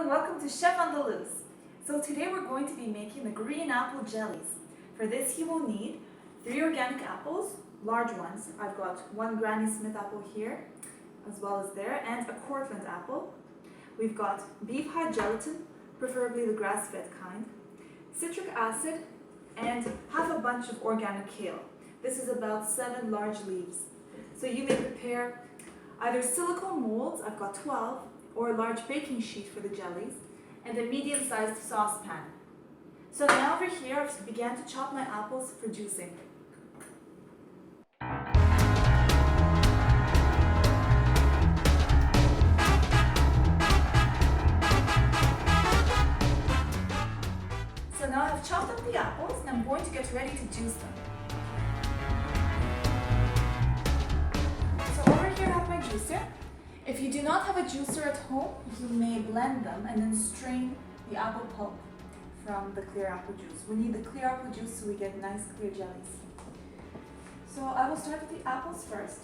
and welcome to Chef on the Loose. So today we're going to be making the green apple jellies. For this you will need 3 organic apples, large ones. I've got 1 Granny Smith apple here, as well as there, and a Cortland apple. We've got beef hard gelatin, preferably the grass-fed kind, citric acid, and half a bunch of organic kale. This is about 7 large leaves. So you may prepare either silicone molds, I've got 12, or a large baking sheet for the jellies, and a medium-sized saucepan. So now over here I've began to chop my apples for juicing. So now I've chopped up the apples and I'm going to get ready to juice them. So over here I have my juicer. If you do not have a juicer at home, you may blend them and then strain the apple pulp from the clear apple juice. We need the clear apple juice so we get nice clear jellies. So I will start with the apples first.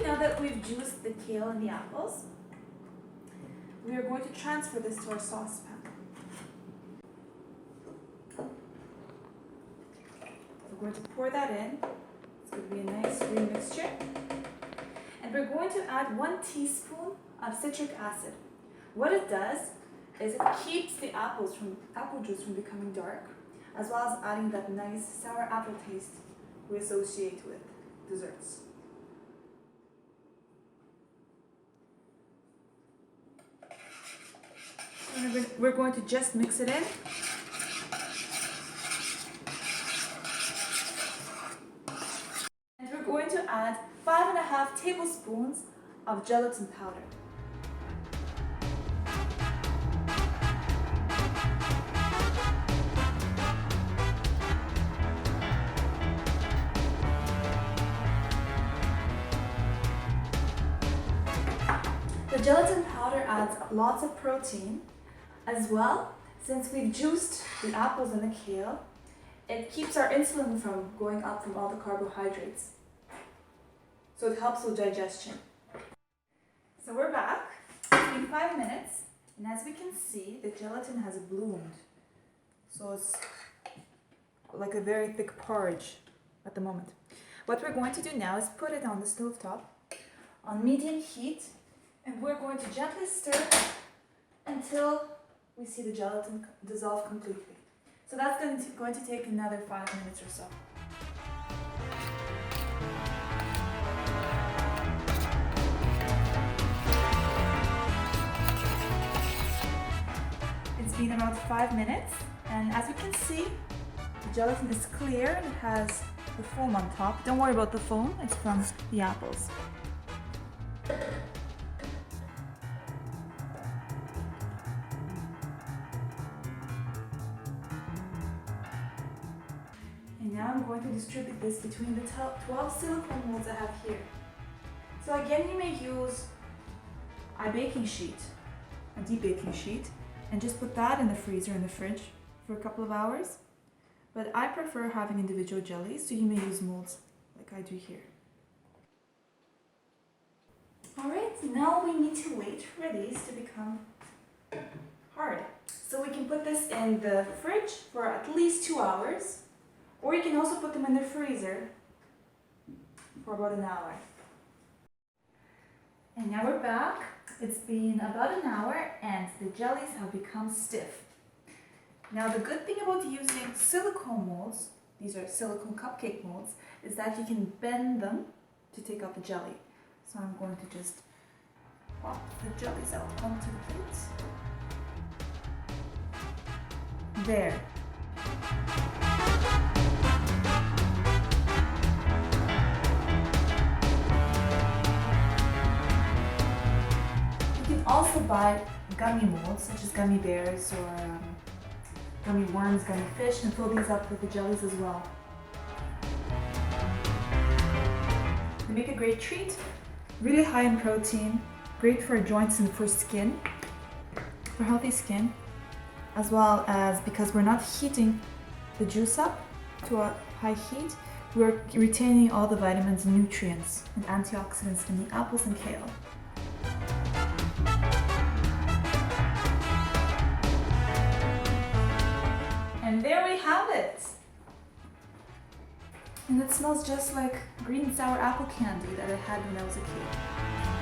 Now that we've juiced the kale and the apples, we are going to transfer this to our saucepan. We're going to pour that in. It's going to be a nice green mixture. And we're going to add 1 teaspoon of citric acid. What it does is it keeps the apple juice from becoming dark, as well as adding that nice sour apple taste we associate with desserts. We're going to just mix it in. And we're going to add 5½ tablespoons of gelatin powder. The gelatin powder adds lots of protein. As well, since we've juiced the apples and the kale, it keeps our insulin from going up from all the carbohydrates. So it helps with digestion. So we're back. It's been 5 minutes, and as we can see, the gelatin has bloomed. So it's like a very thick porridge at the moment. What we're going to do now is put it on the stovetop on medium heat, and we're going to gently stir until we see the gelatin dissolve completely. So that's going to take another 5 minutes or so. It's been about 5 minutes, and as you can see, the gelatin is clear and it has the foam on top. Don't worry about the foam, it's from the apples. And now I'm going to distribute this between the 12 silicone molds I have here. So again, you may use a baking sheet, a deep baking sheet, and just put that in the freezer, in the fridge, for a couple of hours. But I prefer having individual jellies, so you may use molds like I do here. Alright, now we need to wait for these to become hard. So we can put this in the fridge for at least 2 hours. Or you can also put them in the freezer for about an hour. And now we're back. It's been about an hour and the jellies have become stiff. Now the good thing about using silicone molds, these are silicone cupcake molds, is that you can bend them to take out the jelly. So I'm going to just pop the jellies out onto the plates. There. also buy gummy molds, such as gummy bears or gummy worms, gummy fish, and fill these up with the jellies as well. They make a great treat, really high in protein, great for joints and for skin, for healthy skin, as well as because we're not heating the juice up to a high heat, we're retaining all the vitamins and nutrients and antioxidants in the apples and kale. And there we have it! And it smells just like green sour apple candy that I had when I was a kid.